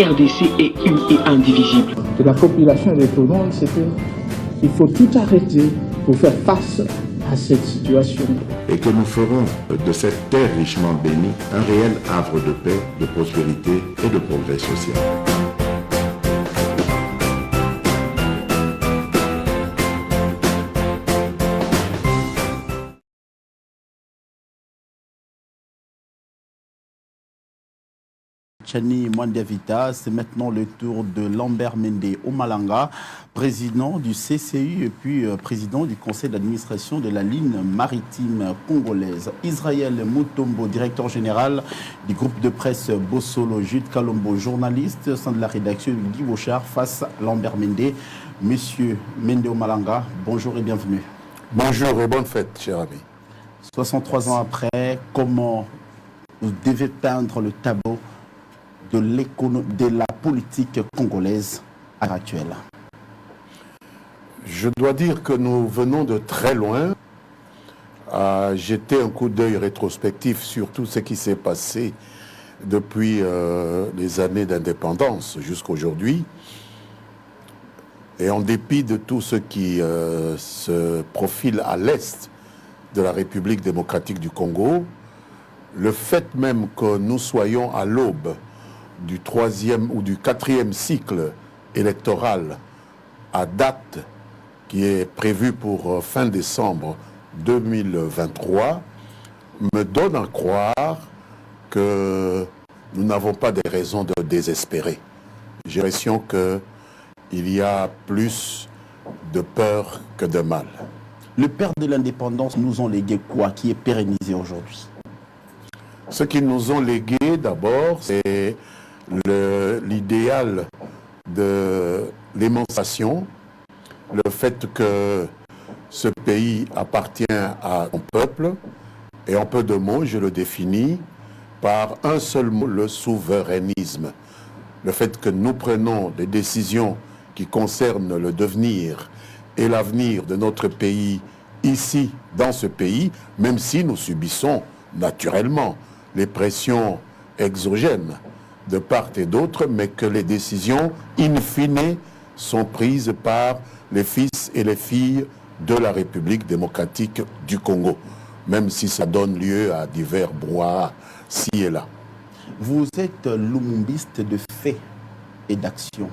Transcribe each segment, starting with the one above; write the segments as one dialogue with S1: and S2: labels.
S1: RDC est une et indivisible.
S2: De la population et de tout le monde, c'est qu'il faut tout arrêter pour faire face à cette situation.
S3: Et que nous ferons de cette terre richement bénie un réel havre de paix, de prospérité et de progrès social.
S4: Chani Mwandavita, c'est maintenant le tour de Lambert Mende Omalanga, président du CCU et puis président du conseil d'administration de la ligne maritime congolaise. Israël Mutombo, directeur général du groupe de presse Bossolo, Jude Kalombo, journaliste au sein de la rédaction de Guy Bouchard, face à Lambert Mende. Monsieur Mende Omalanga, bonjour et bienvenue.
S3: Bonjour et bonne fête, cher ami.
S4: 63 ans après, comment vous devez peindre le tableau de la politique congolaise actuelle?
S3: Je dois dire que nous venons de très loin à jeter un coup d'œil rétrospectif sur tout ce qui s'est passé depuis les années d'indépendance jusqu'à aujourd'hui. Et en dépit de tout ce qui se profile à l'est de la République démocratique du Congo, le fait même que nous soyons à l'aube du 3e ou du 4e cycle électoral à date qui est prévu pour fin décembre 2023 me donne à croire que nous n'avons pas des raisons de désespérer. J'ai l'impression qu'il y a plus de peur que de mal.
S4: Le père de l'indépendance nous ont légué quoi qui est pérennisé aujourd'hui?
S3: Ce qu'ils nous ont légué d'abord, c'est l'idéal de l'émancipation, le fait que ce pays appartient à son peuple, et en peu de mots, je le définis par un seul mot, le souverainisme. Le fait que nous prenons des décisions qui concernent le devenir et l'avenir de notre pays ici, dans ce pays, même si nous subissons naturellement les pressions exogènes de part et d'autre, mais que les décisions, in fine, sont prises par les fils et les filles de la République démocratique du Congo, même si ça donne lieu à divers brouhahas ci et là.
S4: Vous êtes lumumbiste de faits et d'action.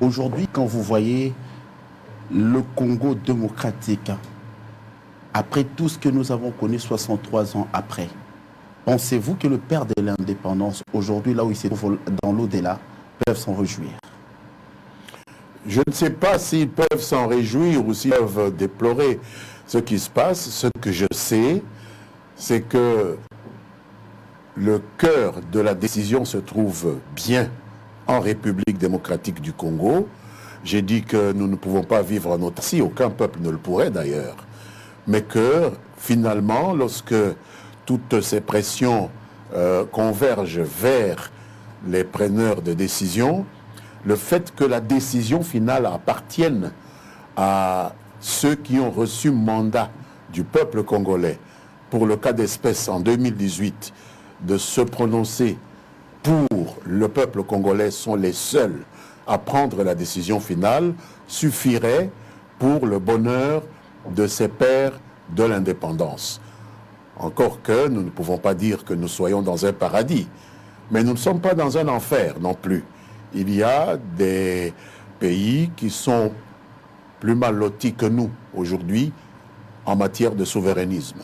S4: Aujourd'hui, quand vous voyez le Congo démocratique, après tout ce que nous avons connu 63 ans après, pensez-vous que le père de l'indépendance, aujourd'hui, là où il se trouve dans l'au-delà, peuvent s'en réjouir?
S3: Je ne sais pas s'ils peuvent s'en réjouir ou s'ils peuvent déplorer ce qui se passe. Ce que je sais, c'est que le cœur de la décision se trouve bien en République démocratique du Congo. J'ai dit que nous ne pouvons pas vivre en autarcie, aucun peuple ne le pourrait d'ailleurs. Mais que finalement, lorsque toutes ces pressions convergent vers les preneurs de décision, le fait que la décision finale appartienne à ceux qui ont reçu mandat du peuple congolais, pour le cas d'espèce en 2018, de se prononcer pour le peuple congolais, sont les seuls à prendre la décision finale, suffirait pour le bonheur de ces pères de l'indépendance. Encore que nous ne pouvons pas dire que nous soyons dans un paradis, mais nous ne sommes pas dans un enfer non plus. Il y a des pays qui sont plus mal lotis que nous aujourd'hui en matière de souverainisme.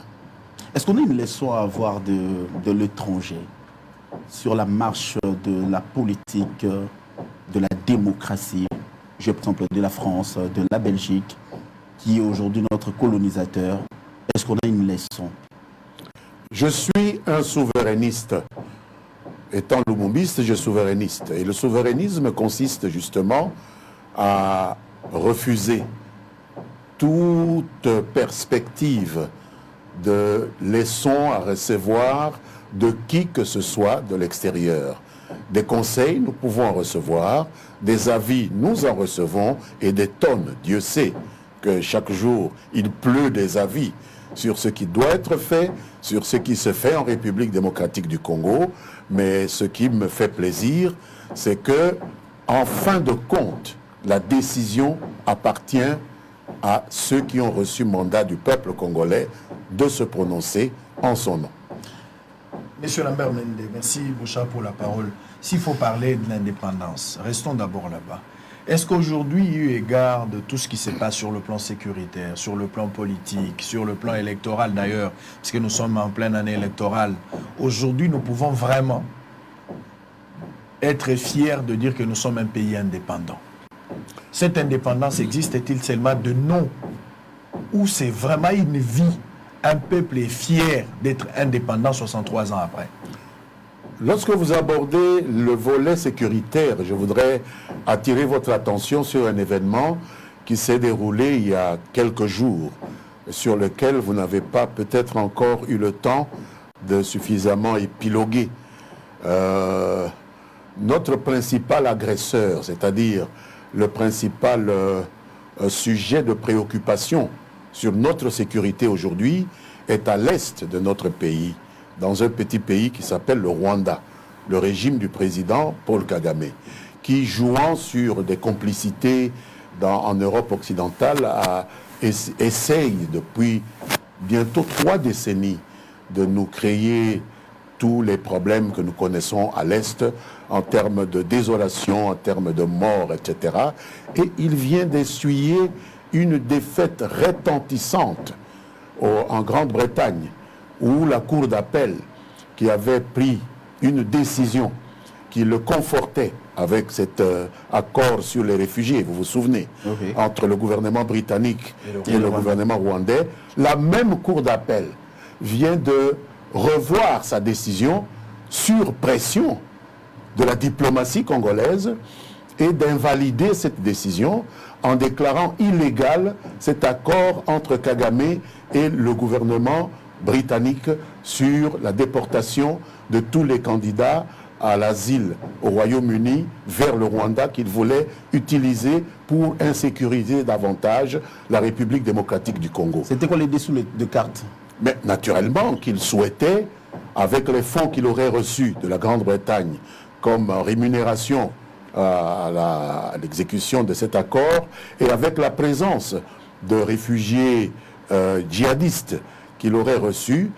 S4: Est-ce qu'on a une leçon à avoir de l'étranger sur la marche de la politique, de la démocratie, je par exemple de la France, de la Belgique, qui est aujourd'hui notre colonisateur? Est-ce qu'on a une leçon?
S3: Je suis un souverainiste. Étant lumumbiste, je suis souverainiste. Et le souverainisme consiste justement à refuser toute perspective de leçons à recevoir de qui que ce soit de l'extérieur. Des conseils, nous pouvons en recevoir, des avis, nous en recevons, et des tonnes. Dieu sait que chaque jour, il pleut des avis sur ce qui doit être fait, sur ce qui se fait en République démocratique du Congo. Mais ce qui me fait plaisir, c'est que, en fin de compte, la décision appartient à ceux qui ont reçu mandat du peuple congolais de se prononcer en son nom.
S5: Monsieur Lambert Mende, merci Bouchard pour la parole. S'il faut parler de l'indépendance, restons d'abord là-bas. Est-ce qu'aujourd'hui, eu égard de tout ce qui se passe sur le plan sécuritaire, sur le plan politique, sur le plan électoral d'ailleurs, parce que nous sommes en pleine année électorale, aujourd'hui nous pouvons vraiment être fiers de dire que nous sommes un pays indépendant? Cette indépendance existe-t-il seulement de nom, ou c'est vraiment une vie? Un peuple est fier d'être indépendant 63 ans après.
S3: Lorsque vous abordez le volet sécuritaire, je voudrais attirer votre attention sur un événement qui s'est déroulé il y a quelques jours, sur lequel vous n'avez pas peut-être encore eu le temps de suffisamment épiloguer. Notre principal agresseur, c'est-à-dire le principal sujet de préoccupation sur notre sécurité aujourd'hui, est à l'est de notre pays, dans un petit pays qui s'appelle le Rwanda, le régime du président Paul Kagame, qui, jouant sur des complicités en Europe occidentale, essaye depuis bientôt 3 décennies de nous créer tous les problèmes que nous connaissons à l'Est en termes de désolation, en termes de mort, etc. Et il vient d'essuyer une défaite retentissante en Grande-Bretagne, où la Cour d'appel, qui avait pris une décision qui le confortait avec cet accord sur les réfugiés, vous vous souvenez, entre le gouvernement britannique et le gouvernement rwandais, la même Cour d'appel vient de revoir sa décision sur pression de la diplomatie congolaise et d'invalider cette décision en déclarant illégal cet accord entre Kagame et le gouvernement britannique sur la déportation de tous les candidats à l'asile au Royaume-Uni vers le Rwanda qu'il voulait utiliser pour insécuriser davantage la République démocratique du Congo.
S4: C'était quoi les dessous de cartes?
S3: Mais naturellement qu'il souhaitait, avec les fonds qu'il aurait reçus de la Grande-Bretagne comme rémunération à l'exécution de cet accord, et avec la présence de réfugiés djihadistes qu'il aurait reçus,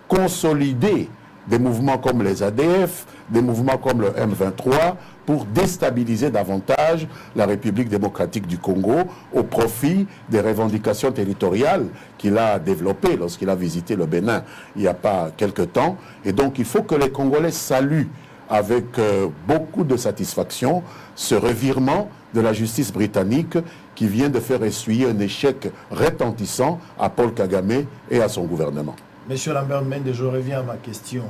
S3: consolider des mouvements comme les ADF, des mouvements comme le M23, pour déstabiliser davantage la République démocratique du Congo au profit des revendications territoriales qu'il a développées lorsqu'il a visité le Bénin il n'y a pas quelque temps. Et donc il faut que les Congolais saluent avec beaucoup de satisfaction ce revirement de la justice britannique qui vient de faire essuyer un échec retentissant à Paul Kagame et à son gouvernement.
S5: Monsieur Lambert Mende, je reviens à ma question.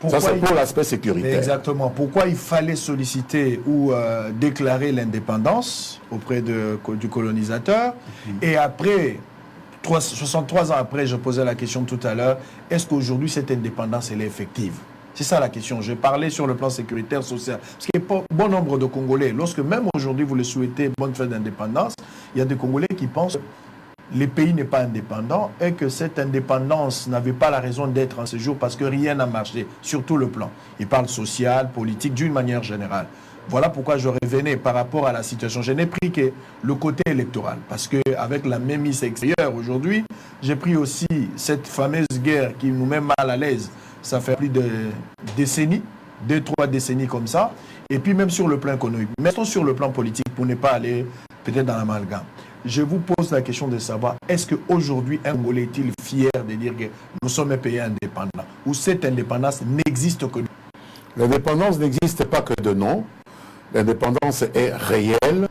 S3: Ça, c'est pour l'aspect sécuritaire.
S5: Exactement. Pourquoi il fallait solliciter ou déclarer l'indépendance auprès du colonisateur? Et après, 63 ans après, je posais la question tout à l'heure, est-ce qu'aujourd'hui cette indépendance elle est effective? C'est ça la question. Je parlais sur le plan sécuritaire, social. Parce qu'il y a bon nombre de Congolais, lorsque même aujourd'hui vous le souhaitez, bonne fête d'indépendance, il y a des Congolais qui pensent que le pays n'est pas indépendant et que cette indépendance n'avait pas la raison d'être en ce jour parce que rien n'a marché sur tout le plan. Ils parlent social, politique, d'une manière générale. Voilà pourquoi je revenais par rapport à la situation. Je n'ai pris que le côté électoral parce qu'avec la mainmise extérieure aujourd'hui, j'ai pris aussi cette fameuse guerre qui nous met mal à l'aise. Ça fait plus de décennies, 2-3 décennies comme ça. Et puis même sur le plan économique. Mettons sur le plan politique pour ne pas aller peut-être dans l'amalgame. Je vous pose la question de savoir, est-ce qu'aujourd'hui un Congolais est-il fier de dire que nous sommes un pays indépendant? Ou cette indépendance n'existe que de nom?
S3: L'indépendance n'existe pas que de nom. L'indépendance est réelle.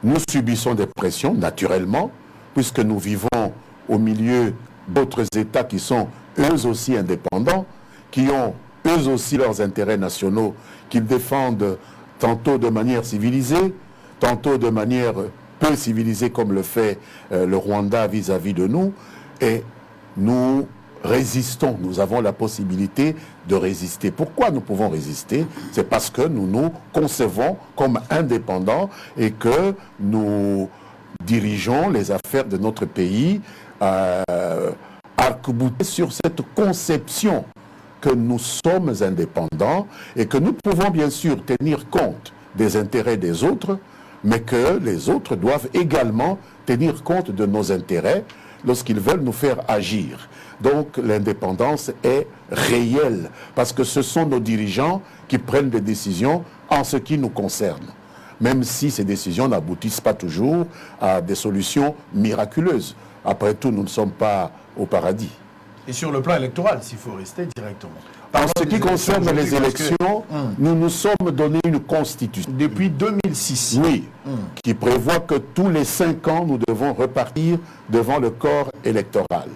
S3: Nous subissons des pressions, naturellement, puisque nous vivons au milieu d'autres États qui sont eux aussi indépendants, qui ont eux aussi leurs intérêts nationaux, qu'ils défendent tantôt de manière civilisée, tantôt de manière peu civilisée comme le fait le Rwanda vis-à-vis de nous. Et nous résistons, nous avons la possibilité de résister. Pourquoi nous pouvons résister? C'est parce que nous nous concevons comme indépendants et que nous dirigeons les affaires de notre pays arc-boutés sur cette conception que nous sommes indépendants et que nous pouvons bien sûr tenir compte des intérêts des autres, mais que les autres doivent également tenir compte de nos intérêts lorsqu'ils veulent nous faire agir. Donc l'indépendance est réelle, parce que ce sont nos dirigeants qui prennent des décisions en ce qui nous concerne, même si ces décisions n'aboutissent pas toujours à des solutions miraculeuses. Après tout, nous ne sommes pas au paradis.
S5: Et sur le plan électoral, s'il faut rester directement.
S3: En ce qui concerne les élections, nous nous sommes donné une constitution.
S5: Depuis 2006.
S3: Oui, qui prévoit que tous les 5 ans, nous devons repartir devant le corps électoral.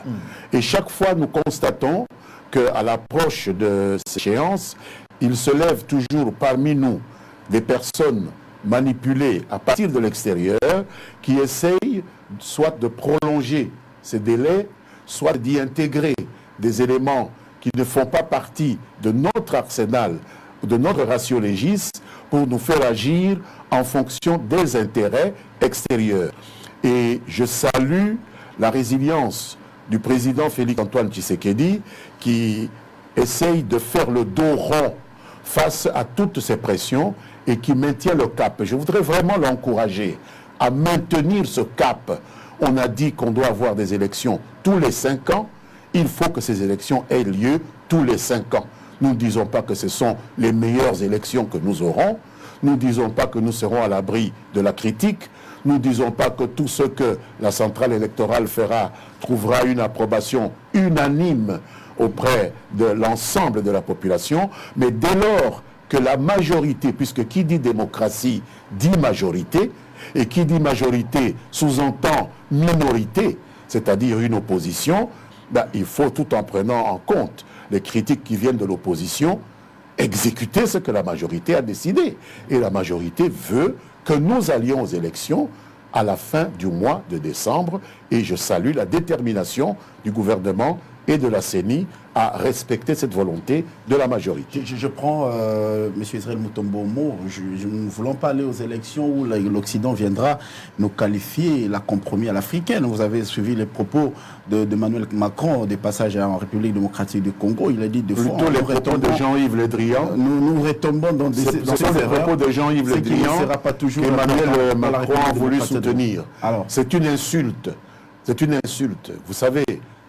S3: Et chaque fois, nous constatons qu'à l'approche de ces échéances, il se lève toujours parmi nous des personnes manipulées à partir de l'extérieur qui essayent soit de prolonger ces délais, soit d'y intégrer des éléments qui ne font pas partie de notre arsenal, de notre ratio legis, pour nous faire agir en fonction des intérêts extérieurs. Et je salue la résilience du président Félix-Antoine Tshisekedi, qui essaye de faire le dos rond face à toutes ces pressions et qui maintient le cap. Je voudrais vraiment l'encourager à maintenir ce cap. On a dit qu'on doit avoir des élections tous les 5 ans. Il faut que ces élections aient lieu tous les 5 ans. Nous ne disons pas que ce sont les meilleures élections que nous aurons. Nous ne disons pas que nous serons à l'abri de la critique. Nous ne disons pas que tout ce que la centrale électorale fera trouvera une approbation unanime auprès de l'ensemble de la population. Mais dès lors que la majorité, puisque qui dit démocratie dit majorité, et qui dit majorité sous-entend minorité, c'est-à-dire une opposition, il faut, tout en prenant en compte les critiques qui viennent de l'opposition, exécuter ce que la majorité a décidé. Et la majorité veut que nous allions aux élections à la fin du mois de décembre. Et je salue la détermination du gouvernement et de la CENI à respecter cette volonté de la majorité.
S4: Je prends M. Israël Mutombo au mot. Nous ne voulons pas aller aux élections où l'Occident viendra nous qualifier la compromis à l'africaine. Vous avez suivi les propos d'Emmanuel Macron des passages en République démocratique du Congo. Il a dit de fois...
S3: Plutôt les propos de Jean-Yves Le Drian.
S4: Nous retombons dans des...
S3: Ce sont les propos de Jean-Yves Le Drian qu'Emmanuel Macron a voulu soutenir. C'est une insulte. C'est une insulte. Vous savez,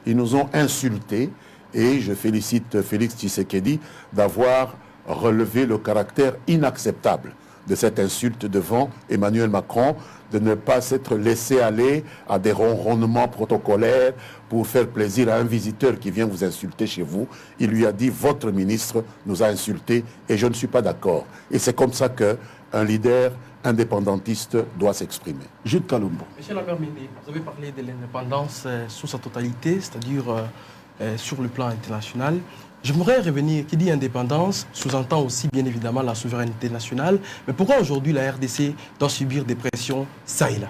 S3: ils nous ont insultés. Et je félicite Félix Tshisekedi d'avoir relevé le caractère inacceptable de cette insulte devant Emmanuel Macron, de ne pas s'être laissé aller à des ronronnements protocolaires pour faire plaisir à un visiteur qui vient vous insulter chez vous. Il lui a dit « Votre ministre nous a insultés et je ne suis pas d'accord ». Et c'est comme ça qu'un leader indépendantiste doit s'exprimer.
S4: Jude Kalumbo.
S6: Monsieur Lambert Mende, vous avez parlé de l'indépendance sous sa totalité, c'est-à-dire sur le plan international. J'aimerais revenir, qui dit indépendance, sous-entend aussi bien évidemment la souveraineté nationale. Mais pourquoi aujourd'hui la RDC doit subir des pressions ça et là?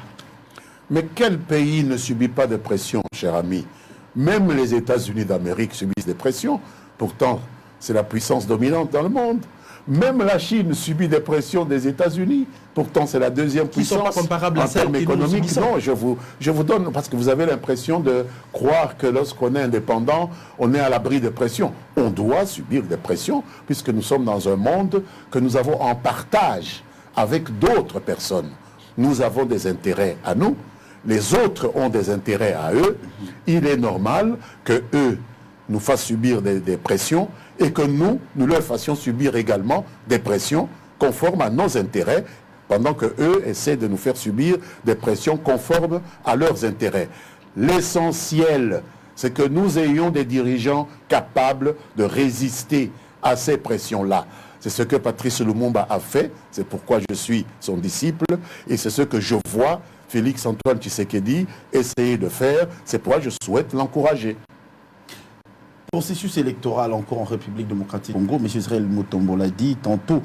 S3: Mais quel pays ne subit pas de pression, cher ami? Même les États-Unis d'Amérique subissent des pressions. Pourtant, c'est la puissance dominante dans le monde. Même la Chine subit des pressions des États-Unis. Pourtant, c'est la deuxième puissance
S6: qui ne sont pas comparables à celles
S3: termes économiques. Non, je vous donne, parce que vous avez l'impression de croire que lorsqu'on est indépendant, on est à l'abri de pressions. On doit subir des pressions, puisque nous sommes dans un monde que nous avons en partage avec d'autres personnes. Nous avons des intérêts à nous, les autres ont des intérêts à eux. Il est normal que eux nous fassent subir des pressions et que nous leur fassions subir également des pressions conformes à nos intérêts, pendant que eux essaient de nous faire subir des pressions conformes à leurs intérêts. L'essentiel, c'est que nous ayons des dirigeants capables de résister à ces pressions-là. C'est ce que Patrice Lumumba a fait, c'est pourquoi je suis son disciple, et c'est ce que je vois Félix-Antoine Tshisekedi essayer de faire, c'est pourquoi je souhaite l'encourager.
S4: Processus électoral encore en République démocratique du Congo, M. Israël Mutombo l'a dit tantôt.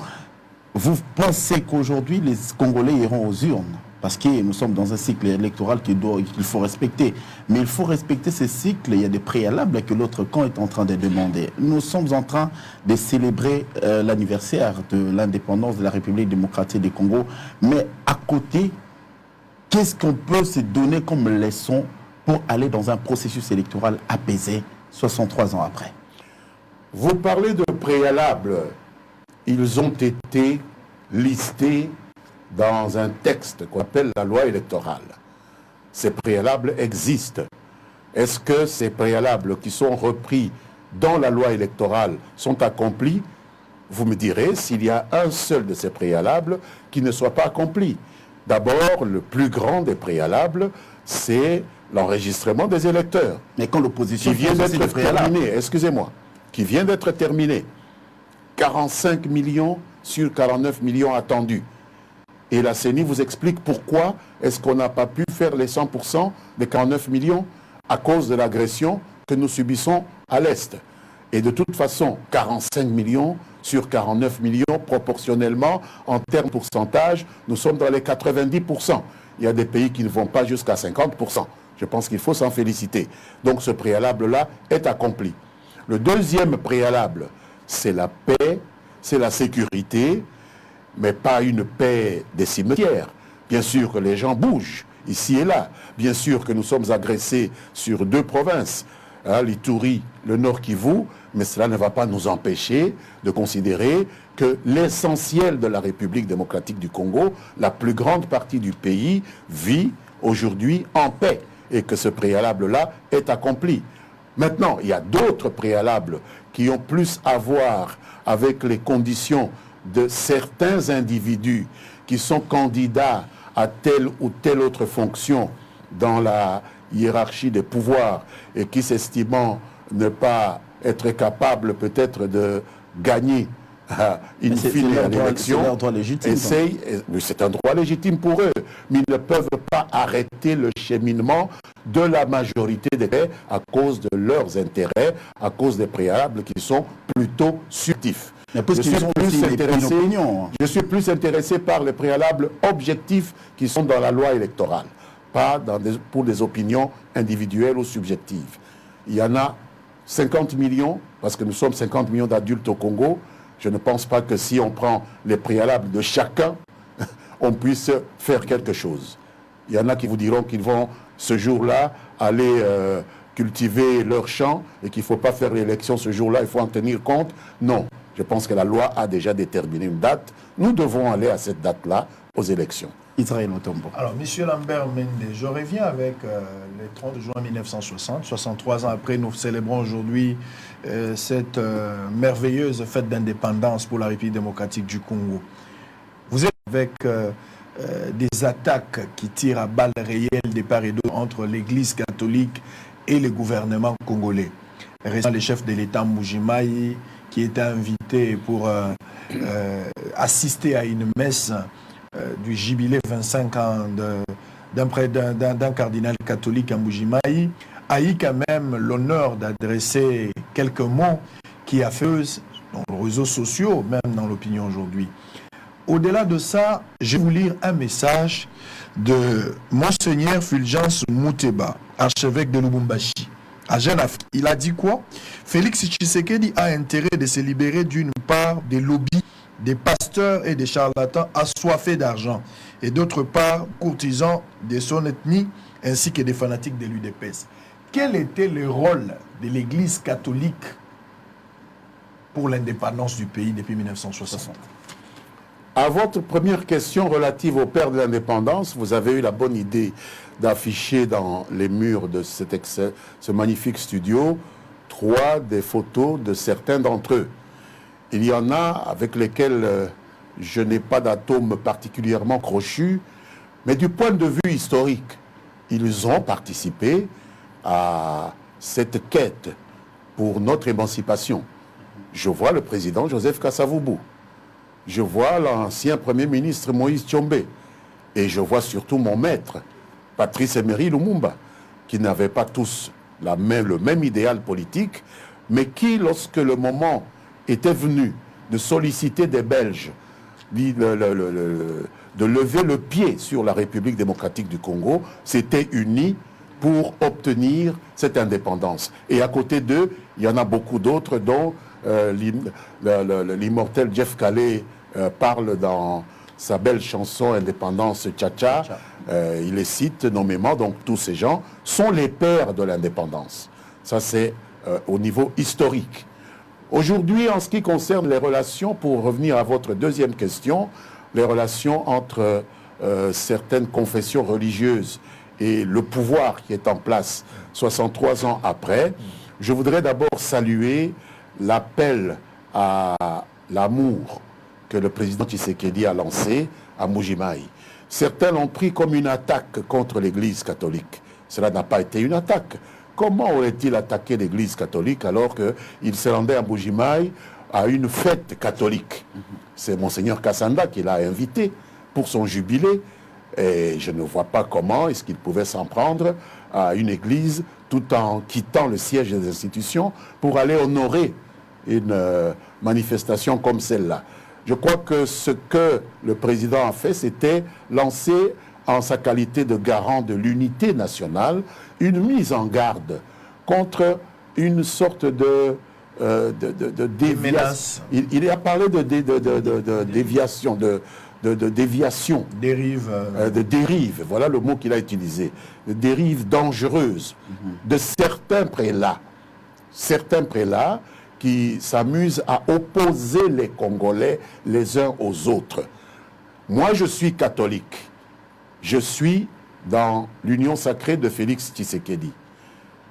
S4: Vous pensez qu'aujourd'hui les Congolais iront aux urnes? Parce que nous sommes dans un cycle électoral qu'il faut respecter. Mais il faut respecter ce cycle, il y a des préalables que l'autre camp est en train de demander. Nous sommes en train de célébrer l'anniversaire de l'indépendance de la République démocratique du Congo. Mais à côté, qu'est-ce qu'on peut se donner comme leçon pour aller dans un processus électoral apaisé 63 ans après?
S3: Vous parlez de préalables. Ils ont été listés dans un texte qu'on appelle la loi électorale. Ces préalables existent. Est-ce que ces préalables qui sont repris dans la loi électorale sont accomplis? Vous me direz s'il y a un seul de ces préalables qui ne soit pas accompli. D'abord, le plus grand des préalables, c'est l'enregistrement des électeurs.
S4: Mais quand l'opposition
S3: Qui vient
S4: pose aussi
S3: d'être
S4: le préalable.
S3: terminé, excusez-moi, qui vient d'être terminé. 45 millions sur 49 millions attendus. Et la CENI vous explique pourquoi est-ce qu'on n'a pas pu faire les 100% des 49 millions à cause de l'agression que nous subissons à l'Est. Et de toute façon, 45 millions sur 49 millions, proportionnellement, en termes de pourcentage, nous sommes dans les 90%. Il y a des pays qui ne vont pas jusqu'à 50%. Je pense qu'il faut s'en féliciter. Donc ce préalable-là est accompli. Le deuxième préalable, c'est la paix, c'est la sécurité, mais pas une paix des cimetières. Bien sûr que les gens bougent, ici et là. Bien sûr que nous sommes agressés sur 2 provinces, l'Ituri, le Nord Kivu, mais cela ne va pas nous empêcher de considérer que l'essentiel de la République démocratique du Congo, la plus grande partie du pays, vit aujourd'hui en paix et que ce préalable-là est accompli. Maintenant, il y a d'autres préalables qui ont plus à voir avec les conditions de certains individus qui sont candidats à telle ou telle autre fonction dans la hiérarchie des pouvoirs et qui s'estimant ne pas être capables peut-être de gagner in fine à l'élection, c'est un droit légitime pour eux, mais ils ne peuvent pas arrêter le cheminement de la majorité des pays à cause de leurs intérêts, à cause des préalables qui sont plutôt subtifs. Je suis plus intéressé par les préalables objectifs qui sont dans la loi électorale, pas pour des opinions individuelles ou subjectives. Il y en a 50 millions, parce que nous sommes 50 millions d'adultes au Congo. Je ne pense pas que si on prend les préalables de chacun, on puisse faire quelque chose. Il y en a qui vous diront qu'ils vont ce jour-là aller cultiver leur champ et qu'il ne faut pas faire l'élection ce jour-là, il faut en tenir compte. Non, je pense que la loi a déjà déterminé une date. Nous devons aller à cette date-là aux élections.
S4: Israël Otombo.
S5: Alors, M. Lambert Mende, je reviens avec le 30 juin 1960. 63 ans après, nous célébrons aujourd'hui cette merveilleuse fête d'indépendance pour la République démocratique du Congo. Vous êtes avec des attaques qui tirent à balles réelles des part et d'autre entre l'Église catholique et le gouvernement congolais. Récemment, le chef de l'État Mbujimayi, qui était invité pour assister à une messe du jubilé 25 ans d'un cardinal catholique à Mbujimayi, a eu quand même l'honneur d'adresser quelques mots qui a fait dans les réseaux sociaux, même dans l'opinion aujourd'hui. Au-delà de ça, je vais vous lire un message de Monseigneur Fulgence Mouteba, archevêque de Lubumbashi. À Jeune Afrique, il a dit quoi? Félix Tshisekedi a intérêt de se libérer d'une part des lobbies, des pasteurs et des charlatans assoiffés d'argent, et d'autre part courtisans de son ethnie ainsi que des fanatiques de l'UDPS. Quel était le rôle de l'Église catholique pour l'indépendance du pays depuis 1960?
S3: À votre première question relative au père de l'indépendance, vous avez eu la bonne idée d'afficher dans les murs de ce magnifique studio 3 des photos de certains d'entre eux. Il y en a avec lesquels je n'ai pas d'atome particulièrement crochu, mais du point de vue historique, ils ont participé à cette quête pour notre émancipation. Je vois le président Joseph Kasavubu. Je vois l'ancien Premier ministre Moïse Tshombe. Et je vois surtout mon maître, Patrice Emery Lumumba, qui n'avaient pas tous le même idéal politique, mais qui, lorsque le moment était venu de solliciter des Belges, de lever le pied sur la République démocratique du Congo, s'étaient unis pour obtenir cette indépendance. Et à côté d'eux, il y en a beaucoup d'autres, dont l'immortel Jeff Calais parle dans sa belle chanson Indépendance Tcha-Tcha. Il les cite nommément, donc tous ces gens sont les pères de l'indépendance. Ça, c'est au niveau historique. Aujourd'hui, en ce qui concerne les relations, pour revenir à votre deuxième question, les relations entre certaines confessions religieuses et le pouvoir qui est en place 63 ans après, je voudrais d'abord saluer l'appel à l'amour que le président Tshisekedi a lancé à Mbuji-Mayi. Certains l'ont pris comme une attaque contre l'Église catholique. Cela n'a pas été une attaque. Comment aurait-il attaqué l'Église catholique alors qu'il se rendait à Mbuji-Mayi à une fête catholique? C'est Monseigneur Kassanda qui l'a invité pour son jubilé. Et je ne vois pas comment est-ce qu'il pouvait s'en prendre à une église tout en quittant le siège des institutions pour aller honorer une manifestation comme celle-là. Je crois que ce que le président a fait, c'était lancer en sa qualité de garant de l'unité nationale une mise en garde contre une sorte de déviation. Il a parlé de déviation, de déviation.
S5: Dérive.
S3: De dérive, voilà le mot qu'il a utilisé. De dérive dangereuse de certains prélats. Certains prélats qui s'amusent à opposer les Congolais les uns aux autres. Moi, je suis catholique. Je suis dans l'union sacrée de Félix Tshisekedi.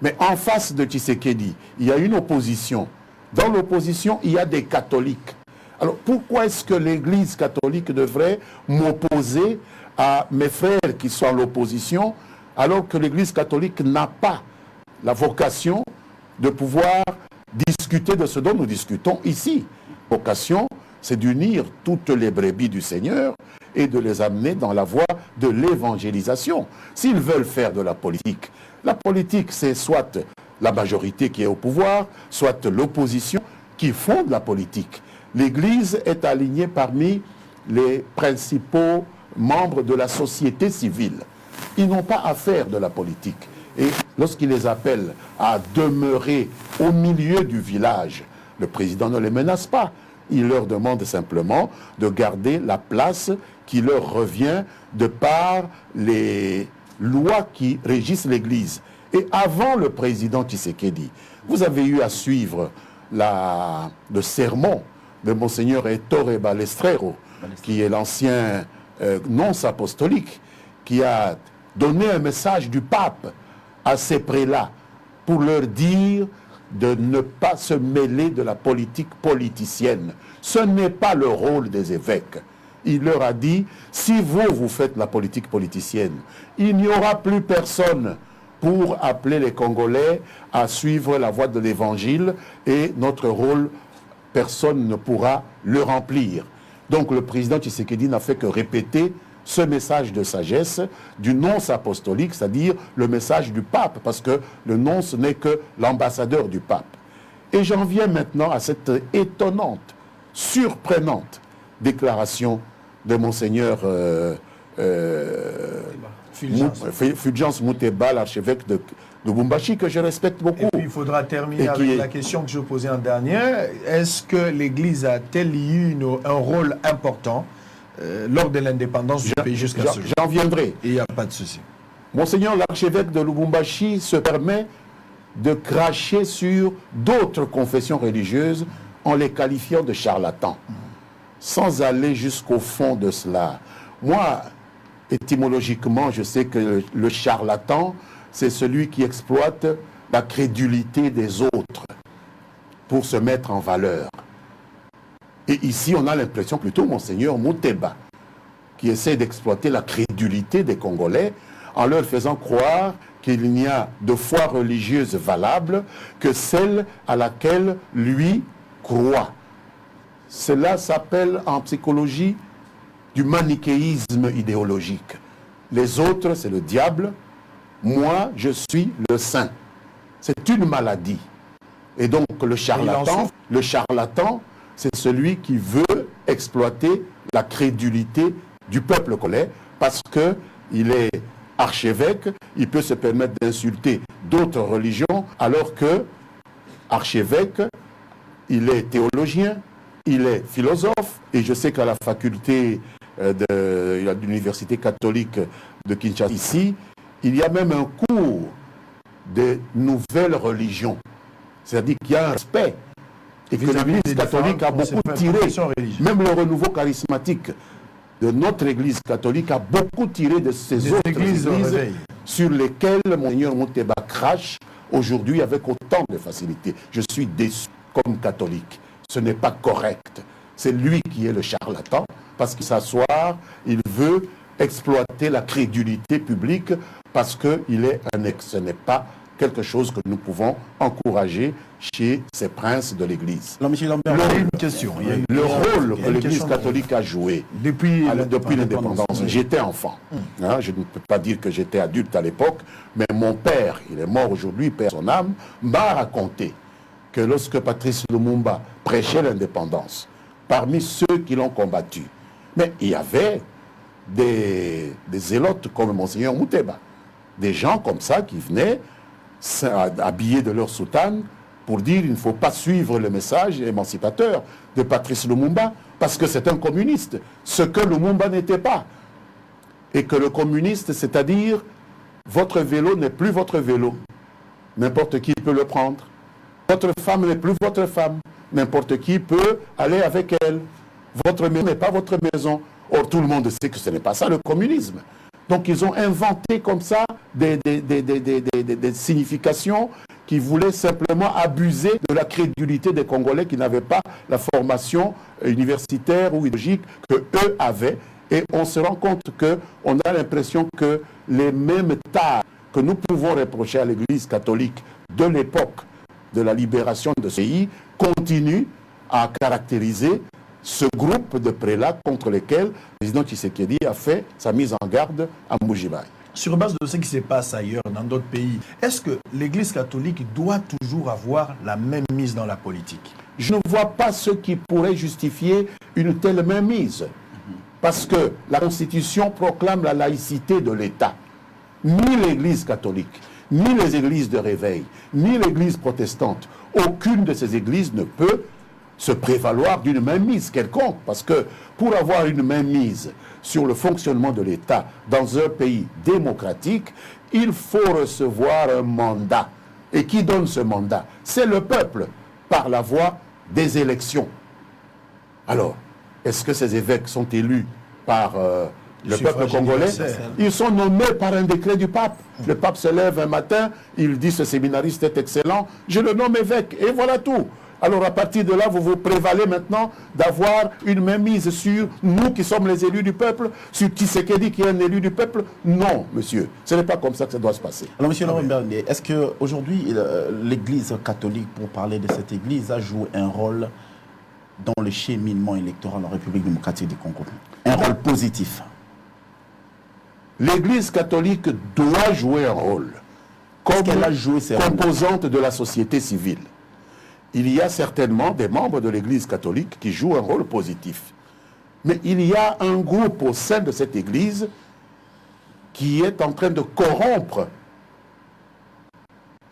S3: Mais en face de Tshisekedi, il y a une opposition. Dans l'opposition, il y a des catholiques. Alors pourquoi est-ce que l'Église catholique devrait m'opposer à mes frères qui sont à l'opposition, alors que l'Église catholique n'a pas la vocation de pouvoir discuter de ce dont nous discutons ici? Vocation, c'est d'unir toutes les brebis du Seigneur et de les amener dans la voie de l'évangélisation. S'ils veulent faire de la politique, c'est soit la majorité qui est au pouvoir, soit l'opposition qui font de la politique. L'Église est alignée parmi les principaux membres de la société civile. Ils n'ont pas à faire de la politique. Et lorsqu'il les appelle à demeurer au milieu du village, le président ne les menace pas. Il leur demande simplement de garder la place qui leur revient de par les lois qui régissent l'Église. Et avant le président Tshisekedi, vous avez eu à suivre le sermon de Monseigneur Ettore Balestrero, qui est l'ancien nonce apostolique, qui a donné un message du pape à ces prélats pour leur dire de ne pas se mêler de la politique politicienne. Ce n'est pas le rôle des évêques. Il leur a dit, si vous faites la politique politicienne, il n'y aura plus personne pour appeler les Congolais à suivre la voie de l'Évangile et notre rôle, personne ne pourra le remplir. Donc le président Tshisekedi n'a fait que répéter ce message de sagesse du nonce apostolique, c'est-à-dire le message du pape, parce que le nonce n'est que l'ambassadeur du pape. Et j'en viens maintenant à cette étonnante, surprenante déclaration de Monseigneur Fulgence Muteba, l'archevêque de Lubumbashi, que je respecte beaucoup.
S5: Et puis il faudra terminer avec la question que je posais en dernier. Est-ce que l'Église a-t-elle eu un rôle important lors de l'indépendance du pays jusqu'à ce jour?
S3: J'en viendrai.
S5: Il n'y a pas de souci.
S3: Monseigneur l'archevêque de Lubumbashi se permet de cracher sur d'autres confessions religieuses en les qualifiant de charlatans, sans aller jusqu'au fond de cela. Moi, étymologiquement, je sais que le charlatan, c'est celui qui exploite la crédulité des autres pour se mettre en valeur. Et ici, on a l'impression plutôt Monseigneur Muteba, qui essaie d'exploiter la crédulité des Congolais en leur faisant croire qu'il n'y a de foi religieuse valable que celle à laquelle lui croit. Cela s'appelle en psychologie du manichéisme idéologique. Les autres, c'est le diable. Moi, je suis le saint. C'est une maladie. Et donc, le charlatan, c'est celui qui veut exploiter la crédulité du peuple congolais parce qu'il est archevêque, il peut se permettre d'insulter d'autres religions, alors que archevêque, il est théologien, il est philosophe, et je sais qu'à la faculté de l'université catholique de Kinshasa ici, il y a même un cours de nouvelles religions. C'est-à-dire qu'il y a un respect Et que l'Église catholique a beaucoup tiré, même le renouveau charismatique de notre Église catholique a beaucoup tiré de ces autres églises sur lesquelles Monseigneur Mouteba crache aujourd'hui avec autant de facilité. Je suis déçu comme catholique. Ce n'est pas correct. C'est lui qui est le charlatan parce qu'il s'assoit, il veut exploiter la crédulité publique parce qu'il est un ex. Ce n'est pas quelque chose que nous pouvons encourager chez ces princes de l'Église.
S4: Alors, M. Lambert,
S3: le rôle que l'Église catholique a joué depuis l'indépendance, j'étais enfant. Hein, je ne peux pas dire que j'étais adulte à l'époque, mais mon père, il est mort aujourd'hui, père son âme, m'a raconté que lorsque Patrice Lumumba prêchait l'indépendance, parmi ceux qui l'ont combattu, mais il y avait des zélotes comme Monseigneur Mouteba, des gens comme ça qui venaient habillés de leur soutane pour dire qu'il ne faut pas suivre le message émancipateur de Patrice Lumumba parce que c'est un communiste, ce que Lumumba n'était pas. Et que le communiste, c'est-à-dire votre vélo n'est plus votre vélo, n'importe qui peut le prendre. Votre femme n'est plus votre femme, n'importe qui peut aller avec elle. Votre maison n'est pas votre maison. Or, tout le monde sait que ce n'est pas ça le communisme. Donc, ils ont inventé comme ça des significations qui voulaient simplement abuser de la crédulité des Congolais qui n'avaient pas la formation universitaire ou idéologique qu'eux avaient. Et on se rend compte qu'on a l'impression que les mêmes tares que nous pouvons reprocher à l'Église catholique de l'époque de la libération de ce pays continuent à caractériser ce groupe de prélats contre lesquels le président Tshisekedi a fait sa mise en garde à Mbujimayi.
S5: Sur base de ce qui se passe ailleurs, dans d'autres pays, est-ce que l'Église catholique doit toujours avoir la même mise dans la politique?
S3: Je ne vois pas ce qui pourrait justifier une telle mainmise. Parce que la Constitution proclame la laïcité de l'État. Ni l'Église catholique, ni les églises de réveil, ni l'Église protestante, aucune de ces églises ne peut se prévaloir d'une mainmise quelconque, parce que pour avoir une mainmise sur le fonctionnement de l'État dans un pays démocratique, il faut recevoir un mandat. Et qui donne ce mandat? C'est le peuple, par la voie des élections. Alors, est-ce que ces évêques sont élus par le peuple congolais? Ils sont nommés par un décret du pape. Le pape se lève un matin, il dit ce séminariste est excellent, je le nomme évêque, et voilà tout. Alors à partir de là, vous vous prévalez maintenant d'avoir une mainmise sur nous qui sommes les élus du peuple, sur Tshisekedi qui est un élu du peuple. Non, monsieur, ce n'est pas comme ça que ça doit se passer.
S4: Alors, monsieur Lambert, est-ce qu'aujourd'hui, l'Église catholique, pour parler de cette Église, a joué un rôle dans le cheminement électoral en République démocratique du Congo? Un rôle positif?
S3: L'Église catholique doit jouer un rôle comme composante de la société civile. Il y a certainement des membres de l'Église catholique qui jouent un rôle positif. Mais il y a un groupe au sein de cette Église qui est en train de corrompre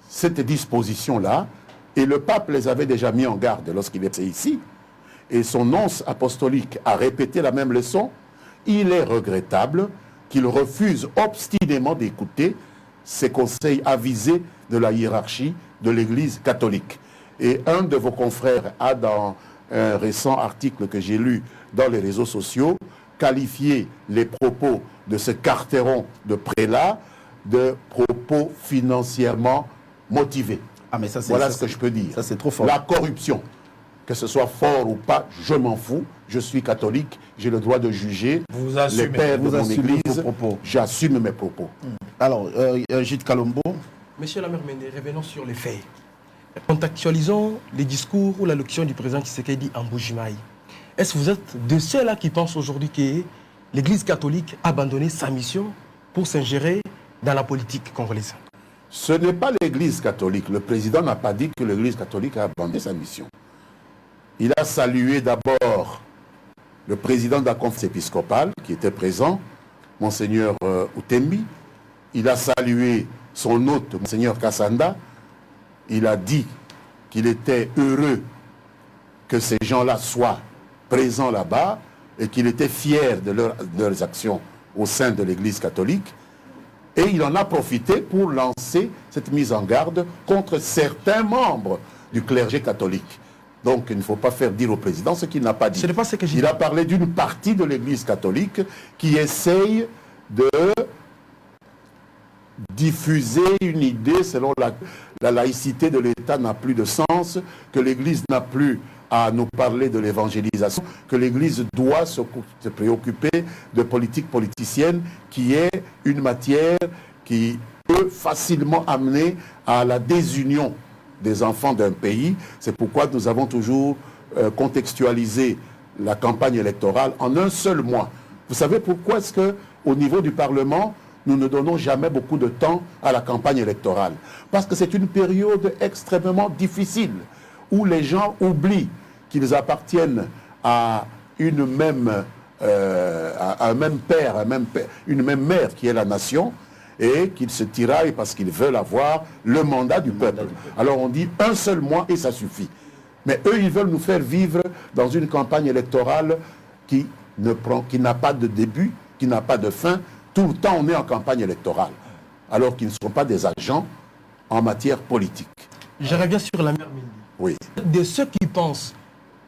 S3: cette disposition-là. Et le pape les avait déjà mis en garde lorsqu'il était ici. Et son nonce apostolique a répété la même leçon. Il est regrettable qu'il refuse obstinément d'écouter ces conseils avisés de la hiérarchie de l'Église catholique. Et un de vos confrères a, dans un récent article que j'ai lu dans les réseaux sociaux, qualifié les propos de ce carteron de prélat de propos financièrement motivés.
S4: Ah, mais ça,
S3: voilà ce que je peux dire.
S4: Ça, c'est trop fort.
S3: La corruption, que ce soit fort ou pas, je m'en fous. Je suis catholique, j'ai le droit de juger les pères de mon Église. J'assume mes propos.
S4: Alors, Gilles Kalombo.
S6: Monsieur Lambert Mende, revenons sur les faits. Contextualisons les discours ou l'allocution du président Tshisekedi en Mbujimayi. Est-ce que vous êtes de ceux-là qui pensent aujourd'hui que l'Église catholique a abandonné sa mission pour s'ingérer dans la politique congolaise?
S3: Ce n'est pas l'Église catholique. Le président n'a pas dit que l'Église catholique a abandonné sa mission. Il a salué d'abord le président de la conférence épiscopale qui était présent, Monseigneur Utembi. Il a salué son hôte, Monseigneur Kassanda. Il a dit qu'il était heureux que ces gens-là soient présents là-bas et qu'il était fier de leurs actions au sein de l'Église catholique. Et il en a profité pour lancer cette mise en garde contre certains membres du clergé catholique. Donc il ne faut pas faire dire au président ce qu'il n'a pas dit.
S6: Ce n'est pas ce que j'ai dit.
S3: Il a parlé d'une partie de l'Église catholique qui essaye de diffuser une idée selon la laïcité de l'État n'a plus de sens, que l'Église n'a plus à nous parler de l'évangélisation, que l'Église doit se préoccuper de politique politicienne qui est une matière qui peut facilement amener à la désunion des enfants d'un pays. C'est pourquoi nous avons toujours contextualisé la campagne électorale en un seul mois. Vous savez pourquoi est-ce qu'au niveau du Parlement, nous ne donnons jamais beaucoup de temps à la campagne électorale? Parce que c'est une période extrêmement difficile où les gens oublient qu'ils appartiennent à une même, à un même père, une même mère qui est la nation, et qu'ils se tiraillent parce qu'ils veulent avoir le mandat du peuple. Alors on dit un seul mois et ça suffit. Mais eux, ils veulent nous faire vivre dans une campagne électorale qui n'a pas de début, qui n'a pas de fin. Tout le temps, on est en campagne électorale, alors qu'ils ne sont pas des agents en matière politique.
S6: Je reviens sur la mère Mendy.
S3: Oui.
S6: De ceux qui pensent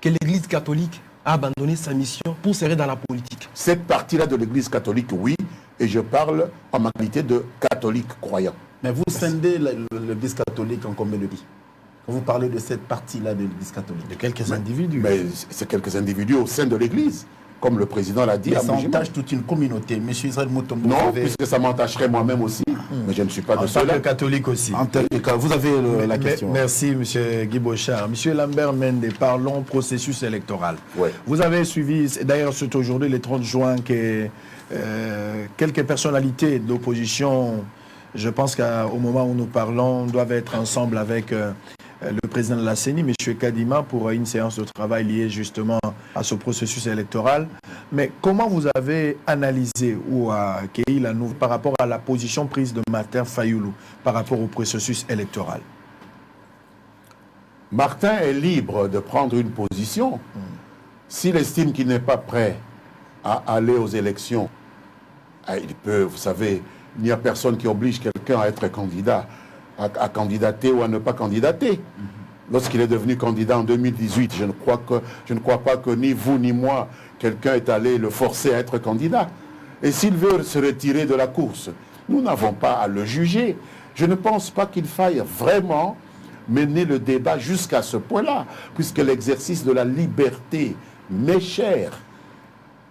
S6: que l'Église catholique a abandonné sa mission pour serrer dans la politique.
S3: Cette partie-là de l'Église catholique, oui, et je parle en ma qualité de catholique croyant.
S4: Mais vous scindez l'Église catholique en combien de pays? Quand vous parlez de cette partie-là de l'Église catholique.
S5: De quelques individus.
S3: Mais c'est quelques individus au sein de l'Église, comme le président l'a dit.
S4: Mais ça entache toute une communauté. Monsieur Israël Mutombo.
S3: Non, puisque ça m'entacherait moi-même aussi, mais je ne suis pas de
S5: En tant
S3: ceux-là.
S5: que catholique aussi.
S4: En tel cas, vous avez la question.
S5: Merci, M. Guy Bochard. M. Lambert Mende, parlons processus électoral.
S3: Ouais.
S5: Vous avez suivi, d'ailleurs c'est aujourd'hui le 30 juin que quelques personnalités d'opposition, je pense qu'au moment où nous parlons, doivent être ensemble avec le président de la CENI, M. Kadima, pour une séance de travail liée justement à ce processus électoral. Mais comment vous avez analysé ou accueilli la nouvelle par rapport à la position prise de Martin Fayoulou par rapport au processus électoral?
S3: Martin est libre de prendre une position. S'il estime qu'il n'est pas prêt à aller aux élections, il peut, vous savez, il n'y a personne qui oblige quelqu'un à être candidat, à candidater ou à ne pas candidater. Lorsqu'il est devenu candidat en 2018, je ne crois pas que ni vous ni moi, quelqu'un est allé le forcer à être candidat. Et s'il veut se retirer de la course, nous n'avons pas à le juger. Je ne pense pas qu'il faille vraiment mener le débat jusqu'à ce point-là, puisque l'exercice de la liberté m'est cher.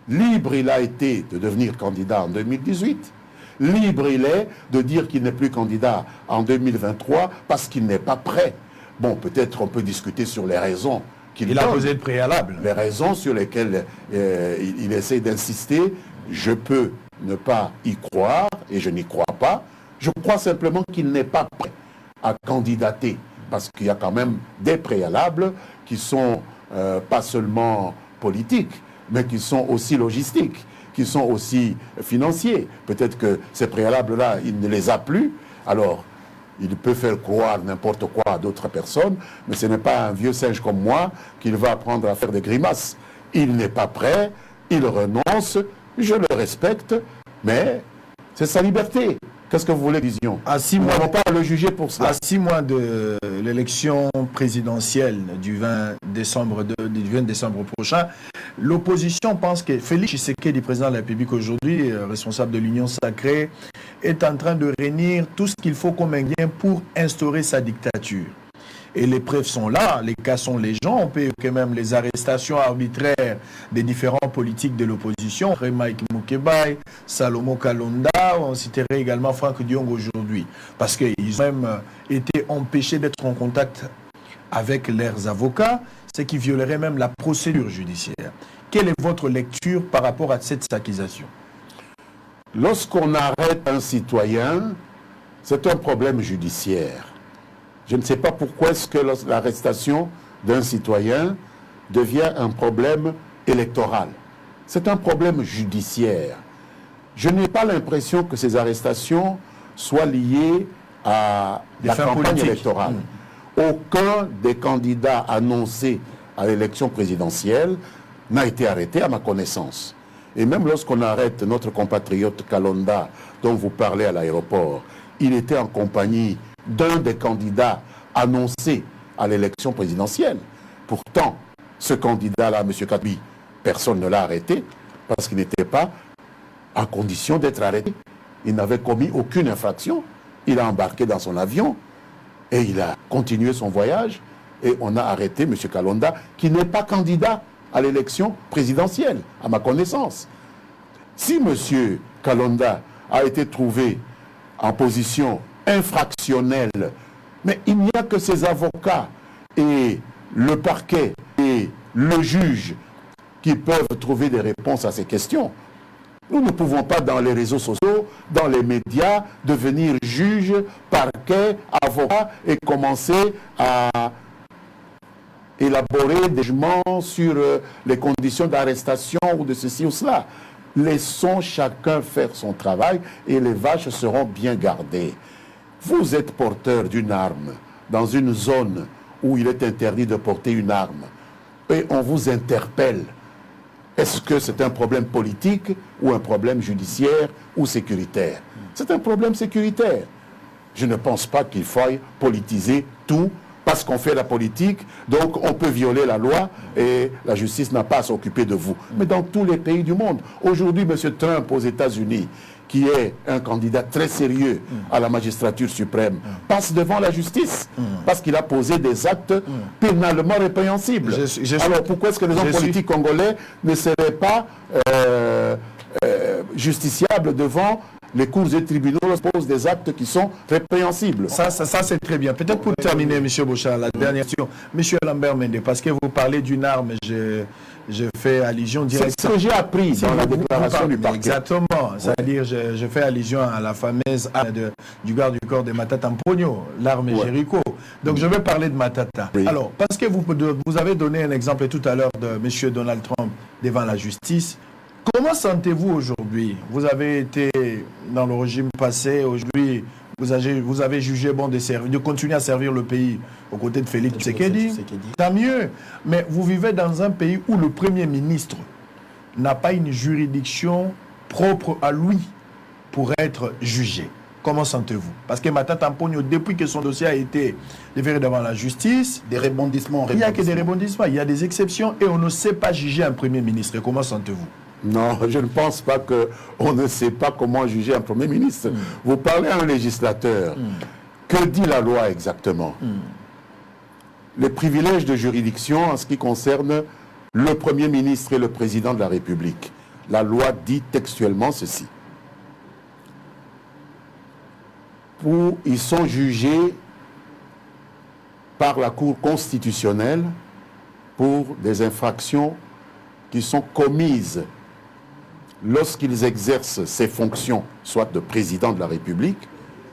S3: Libre il a été de devenir candidat en 2018. Libre il est de dire qu'il n'est plus candidat en 2023 parce qu'il n'est pas prêt. Bon, peut-être on peut discuter sur les raisons qu'il donne.
S5: Il a posé le préalable.
S3: Les raisons sur lesquelles il essaie d'insister, je peux ne pas y croire et je n'y crois pas. Je crois simplement qu'il n'est pas prêt à candidater parce qu'il y a quand même des préalables qui sont pas seulement politiques, mais qui sont aussi logistiques, qui sont aussi financiers. Peut-être que ces préalables-là, il ne les a plus. Alors, il peut faire croire n'importe quoi à d'autres personnes, mais ce n'est pas un vieux singe comme moi qu'il va apprendre à faire des grimaces. Il n'est pas prêt, il renonce, je le respecte, mais c'est sa liberté. Qu'est-ce que vous voulez, vision?
S5: À 6
S3: Nous
S5: mois,
S3: n'avons pas à le juger pour cela.
S5: à 6 mois de l'élection présidentielle du 20 décembre prochain, l'opposition pense que Félix Tshisekedi, président de la République aujourd'hui, responsable de l'Union sacrée, est en train de réunir tout ce qu'il faut comme ingrédient pour instaurer sa dictature. Et les preuves sont là, les cas sont légion. On peut évoquer même les arrestations arbitraires des différents politiques de l'opposition, Mike Mukebai, Salomo Kalonda, on citerait également Franck Diong aujourd'hui, parce qu'ils ont même été empêchés d'être en contact avec leurs avocats, ce qui violerait même la procédure judiciaire. Quelle est votre lecture par rapport à cette accusation?
S3: Lorsqu'on arrête un citoyen, c'est un problème judiciaire. Je ne sais pas pourquoi est-ce que l'arrestation d'un citoyen devient un problème électoral. C'est un problème judiciaire. Je n'ai pas l'impression que ces arrestations soient liées à la campagne électorale. Aucun des candidats annoncés à l'élection présidentielle n'a été arrêté à ma connaissance. Et même lorsqu'on arrête notre compatriote Kalonda, dont vous parlez à l'aéroport, il était en compagnie d'un des candidats annoncés à l'élection présidentielle. Pourtant, ce candidat-là, M. Kabi, personne ne l'a arrêté parce qu'il n'était pas en condition d'être arrêté. Il n'avait commis aucune infraction. Il a embarqué dans son avion et il a continué son voyage. Et on a arrêté M. Kalonda, qui n'est pas candidat à l'élection présidentielle, à ma connaissance. Si M. Kalonda a été trouvé en position infractionnelle, mais il n'y a que ses avocats et le parquet et le juge qui peuvent trouver des réponses à ces questions. Nous ne pouvons pas, dans les réseaux sociaux, dans les médias, devenir juge, parquet, avocat et commencer à élaborer des jugements sur les conditions d'arrestation ou de ceci ou cela. Laissons chacun faire son travail et les vaches seront bien gardées. Vous êtes porteur d'une arme dans une zone où il est interdit de porter une arme et on vous interpelle. Est-ce que c'est un problème politique ou un problème judiciaire ou sécuritaire? C'est un problème sécuritaire. Je ne pense pas qu'il faille politiser tout parce qu'on fait la politique, donc on peut violer la loi et la justice n'a pas à s'occuper de vous. Mais dans tous les pays du monde, aujourd'hui, M. Trump aux États-Unis, qui est un candidat très sérieux à la magistrature suprême, passe devant la justice parce qu'il a posé des actes pénalement répréhensibles. Alors pourquoi est-ce que les hommes politiques congolais ne seraient pas justiciables devant les cours et tribunaux posent des actes qui sont répréhensibles?
S5: Ça c'est très bien. Peut-être pour terminer, M. Bouchard, la dernière question. M. Lambert Mende, parce que vous parlez d'une arme, je fais allusion directement.
S3: C'est ce que j'ai appris dans la déclaration du parquet.
S5: Exactement. C'est-à-dire, je fais allusion à la fameuse arme du garde du corps de Matata Mponyo, l'arme Jéricho. Donc, je vais parler de Matata. Oui. Alors, parce que vous avez donné un exemple tout à l'heure de M. Donald Trump devant la justice. Comment sentez-vous aujourd'hui? Vous avez été dans le régime passé, aujourd'hui vous avez jugé bon de continuer à servir le pays aux côtés de Félix Tshisekedi. Tant mieux. Mais vous vivez dans un pays où le Premier ministre n'a pas une juridiction propre à lui pour être jugé. Comment sentez-vous? Parce que Matata Mponyo, depuis que son dossier a été déféré devant la justice,
S4: des rebondissements.
S5: Il n'y a que des rebondissements, il y a des exceptions et on ne sait pas juger un Premier ministre. Comment sentez-vous?
S3: Non, je ne pense pas qu'on ne sait pas comment juger un Premier ministre. Vous parlez à un législateur. Que dit la loi exactement? Les privilèges de juridiction en ce qui concerne le Premier ministre et le Président de la République. La loi dit textuellement ceci. Ils sont jugés par la Cour constitutionnelle pour des infractions qui sont commises lorsqu'ils exercent ces fonctions, soit de président de la République,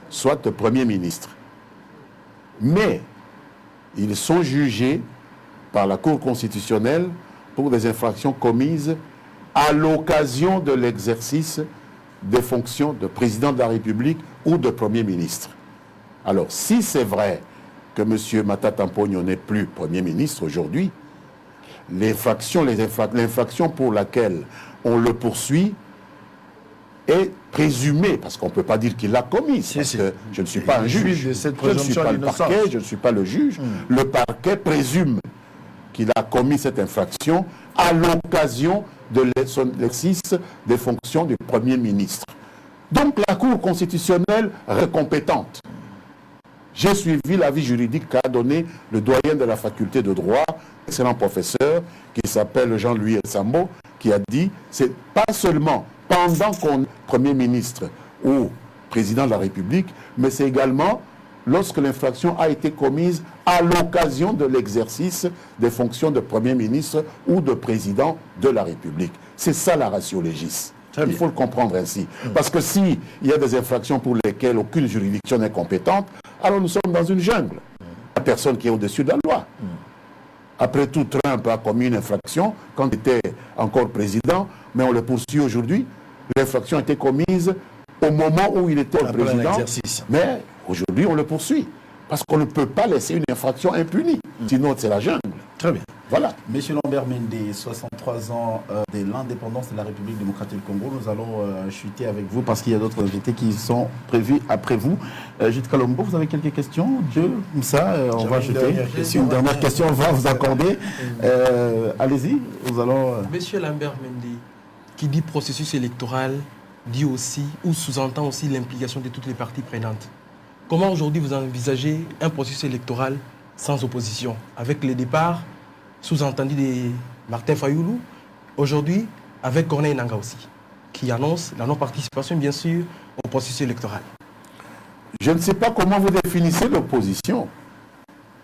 S3: soit de Premier ministre. Mais ils sont jugés par la Cour constitutionnelle pour des infractions commises à l'occasion de l'exercice des fonctions de président de la République ou de Premier ministre. Alors, si c'est vrai que M. Matata Mponyo n'est plus Premier ministre aujourd'hui, l'infraction pour laquelle on le poursuit est présumée, parce qu'on ne peut pas dire qu'il l'a commise, parce que je ne suis pas un juge, je ne suis pas le parquet, je ne suis pas le juge. Le parquet présume qu'il a commis cette infraction à l'occasion de l'exercice des fonctions du Premier ministre. Donc la Cour constitutionnelle est compétente. J'ai suivi l'avis juridique qu'a donné le doyen de la faculté de droit, excellent professeur, qui s'appelle Jean-Louis Sambo, qui a dit, c'est pas seulement pendant qu'on est Premier ministre ou Président de la République, mais c'est également lorsque l'infraction a été commise à l'occasion de l'exercice des fonctions de Premier ministre ou de Président de la République. C'est ça la ratio legis. Il faut le comprendre ainsi. Parce que s'il y a des infractions pour lesquelles aucune juridiction n'est compétente, alors nous sommes dans une jungle. La personne qui est au-dessus de la loi. Après tout, Trump a commis une infraction quand il était encore président, mais on le poursuit aujourd'hui. L'infraction a été commise au moment où il était président, mais aujourd'hui on le poursuit. Parce qu'on ne peut pas laisser une infraction impunie. Sinon, c'est la jungle.
S5: Très bien.
S3: Voilà.
S4: Monsieur Lambert Mende, 63 ans de l'indépendance de la République démocratique du Congo. Nous allons chuter avec vous parce qu'il y a d'autres invités qui sont prévus après vous. Jude Kalombo, vous avez quelques questions? Comme ça, on va chuter. Une dernière question, on va vous accorder. Allez-y, nous allons...
S6: Monsieur Lambert Mende, qui dit processus électoral, dit aussi ou sous-entend aussi l'implication de toutes les parties prenantes. Comment aujourd'hui vous envisagez un processus électoral sans opposition, avec le départ sous-entendu de Martin Fayoulou, aujourd'hui avec Corneille Nangaa aussi, qui annonce la non-participation bien sûr au processus électoral?
S3: Je ne sais pas comment vous définissez l'opposition.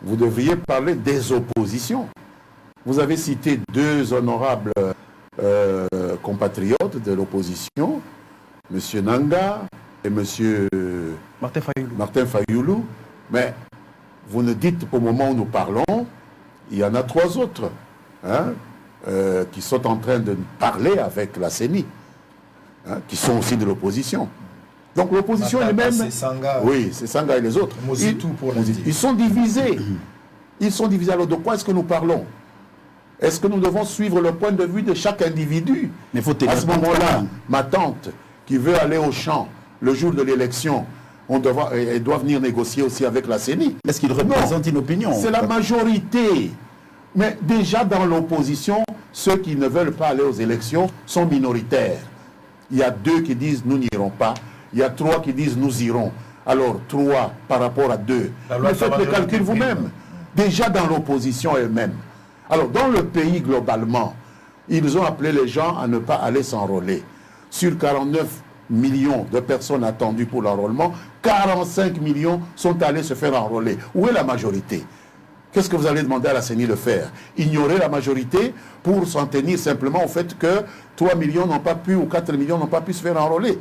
S3: Vous devriez parler des oppositions. Vous avez cité deux honorables compatriotes de l'opposition, M. Nangaa et M. Martin Fayoulou. Mais vous ne dites qu'au moment où nous parlons, il y en a trois autres qui sont en train de parler avec la CENI, qui sont aussi de l'opposition. Donc l'opposition elle-même... Oui, c'est Sanga et les autres. Ils sont divisés. Ils sont divisés. Alors de quoi est-ce que nous parlons? Est-ce que nous devons suivre le point de vue de chaque individu?
S4: Mais faut
S3: à ce moment-là, ma tante qui veut aller au champ le jour de l'élection, elle doit venir négocier aussi avec la CENI.
S4: Est-ce qu'il représente une opinion?
S3: C'est la majorité. Mais déjà dans l'opposition, ceux qui ne veulent pas aller aux élections sont minoritaires. Il y a 2 qui disent nous n'irons pas. Il y a 3 qui disent nous irons. Alors 3 par rapport à 2. Mais faites le calcul vous-même. Déjà dans l'opposition elle-même. Alors dans le pays globalement, ils ont appelé les gens à ne pas aller s'enrôler. Sur 49 millions de personnes attendues pour l'enrôlement, 45 millions sont allés se faire enrôler. Où est la majorité? Qu'est-ce que vous allez demander à la CENI de faire? Ignorer la majorité pour s'en tenir simplement au fait que 3 millions n'ont pas pu ou 4 millions n'ont pas pu se faire enrôler.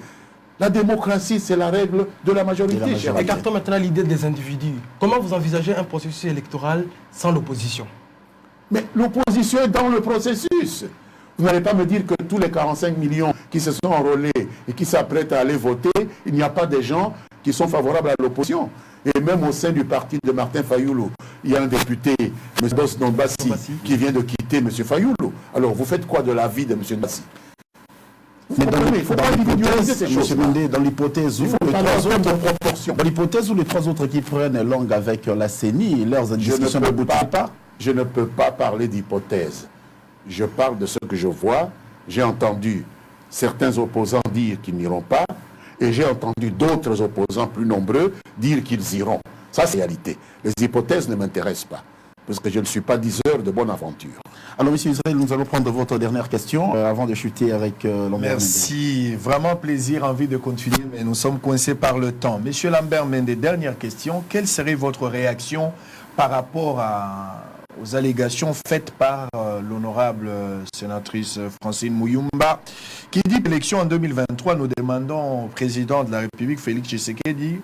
S3: La démocratie, c'est la règle de la majorité.
S6: Écartons maintenant l'idée des individus. Comment vous envisagez un processus électoral sans l'opposition?
S3: Mais l'opposition est dans le processus. Vous n'allez pas me dire que tous les 45 millions qui se sont enrôlés et qui s'apprêtent à aller voter, il n'y a pas des gens qui sont favorables à l'opposition. Et même au sein du parti de Martin Fayoulou, il y a un député, M. Boss Nombassi, qui vient de quitter M. Fayoulou. Alors, vous faites quoi de la vie de M. Nombassi?
S4: Mais dans l'hypothèse où les trois autres qui prennent langue avec la CENI, leurs discussions n'aboutissent pas.
S3: Je ne peux pas parler d'hypothèse. Je parle de ce que je vois. J'ai entendu certains opposants dire qu'ils n'iront pas, et j'ai entendu d'autres opposants plus nombreux dire qu'ils iront. Ça, c'est la réalité. Les hypothèses ne m'intéressent pas, parce que je ne suis pas diseur de bonne aventure.
S4: Alors, M. Israël, nous allons prendre votre dernière question avant de chuter avec Lambert Mende.
S5: Merci. Vraiment plaisir, envie de continuer, mais nous sommes coincés par le temps. Monsieur Lambert Mende, dernière question. Quelle serait votre réaction par rapport aux allégations faites par l'honorable sénatrice Francine Muyumba, qui dit que l'élection en 2023, nous demandons au président de la République, Félix Tshisekedi,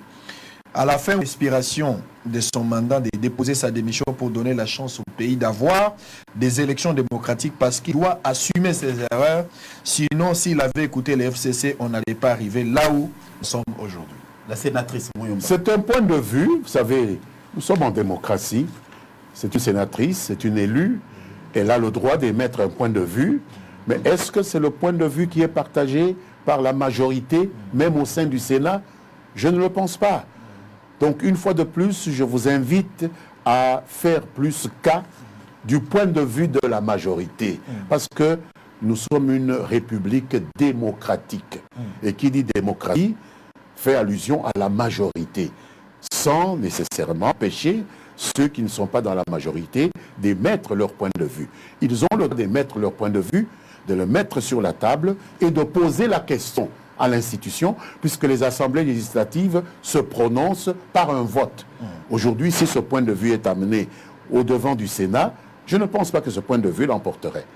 S5: à la fin de l'expiration de son mandat, de déposer sa démission pour donner la chance au pays d'avoir des élections démocratiques parce qu'il doit assumer ses erreurs. Sinon, s'il avait écouté les FCC, on n'allait pas arriver là où nous sommes aujourd'hui.
S4: La sénatrice Muyumba.
S3: C'est un point de vue, vous savez, nous sommes en démocratie. C'est une sénatrice, c'est une élue. Elle a le droit d'émettre un point de vue. Mais est-ce que c'est le point de vue qui est partagé par la majorité, même au sein du Sénat? Je ne le pense pas. Donc, une fois de plus, je vous invite à faire plus cas du point de vue de la majorité. Parce que nous sommes une république démocratique. Et qui dit démocratie fait allusion à la majorité, sans nécessairement empêcher ceux qui ne sont pas dans la majorité d'émettre leur point de vue. Ils ont le droit d'émettre leur point de vue, de le mettre sur la table et de poser la question à l'institution, puisque les assemblées législatives se prononcent par un vote. Aujourd'hui, si ce point de vue est amené au devant du Sénat, je ne pense pas que ce point de vue l'emporterait.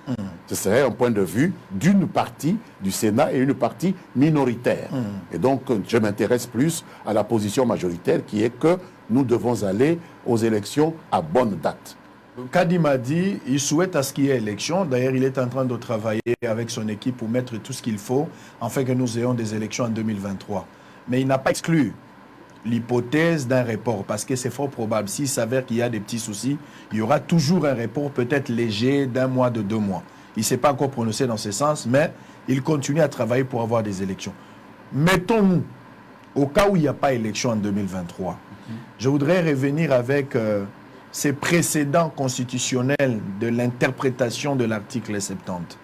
S3: Ce serait un point de vue d'une partie du Sénat et une partie minoritaire. Et donc, je m'intéresse plus à la position majoritaire qui est que nous devons aller aux élections à bonne date.
S5: Kadim a dit il souhaite à ce qu'il y ait élection. D'ailleurs, il est en train de travailler avec son équipe pour mettre tout ce qu'il faut afin que nous ayons des élections en 2023. Mais il n'a pas exclu l'hypothèse d'un report, parce que c'est fort probable. S'il s'avère qu'il y a des petits soucis, il y aura toujours un report peut-être léger d'1 mois, de 2 mois. Il ne s'est pas encore prononcé dans ce sens, mais il continue à travailler pour avoir des élections. Mettons-nous, au cas où il n'y a pas élection en 2023, je voudrais revenir avec ces précédents constitutionnels de l'interprétation de l'article 70.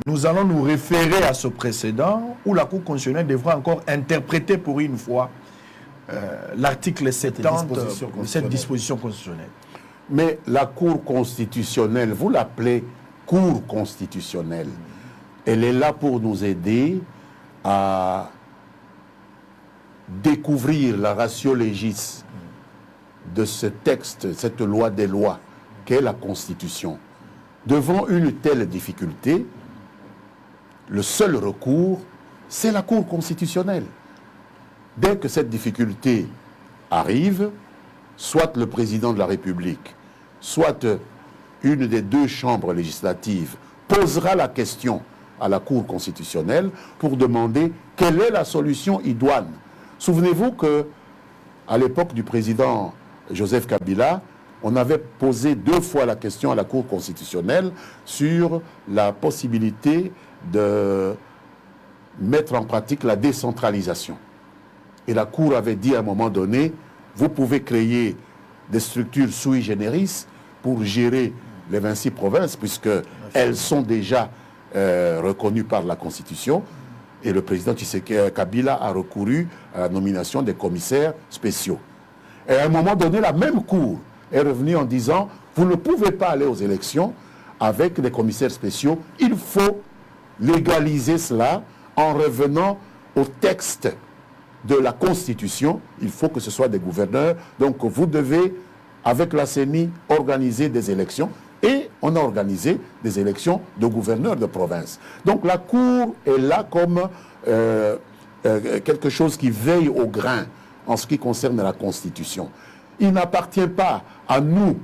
S5: Nous allons nous référer à ce précédent où la Cour constitutionnelle devra encore interpréter pour une fois l'article 70, cette disposition constitutionnelle.
S3: Mais la Cour constitutionnelle, vous l'appelez Cour constitutionnelle, elle est là pour nous aider à découvrir la ratio legis de ce texte, cette loi des lois, qu'est la Constitution. Devant une telle difficulté, le seul recours, c'est la Cour constitutionnelle. Dès que cette difficulté arrive, soit le président de la République, soit une des 2 chambres législatives posera la question à la Cour constitutionnelle pour demander quelle est la solution idoine. Souvenez-vous que à l'époque du président Joseph Kabila, on avait posé 2 fois la question à la Cour constitutionnelle sur la possibilité de mettre en pratique la décentralisation. Et la Cour avait dit à un moment donné, vous pouvez créer des structures sui generis pour gérer les 26 provinces, puisqu'elles sont déjà reconnues par la Constitution. Et le président Kabila a recouru à la nomination des commissaires spéciaux. Et à un moment donné, la même Cour est revenue en disant, vous ne pouvez pas aller aux élections avec des commissaires spéciaux, il faut légaliser cela en revenant au texte de la Constitution. Il faut que ce soit des gouverneurs. Donc vous devez, avec la CENI, organiser des élections. Et on a organisé des élections de gouverneurs de province. Donc la Cour est là comme quelque chose qui veille au grain en ce qui concerne la Constitution. Il n'appartient pas à nous,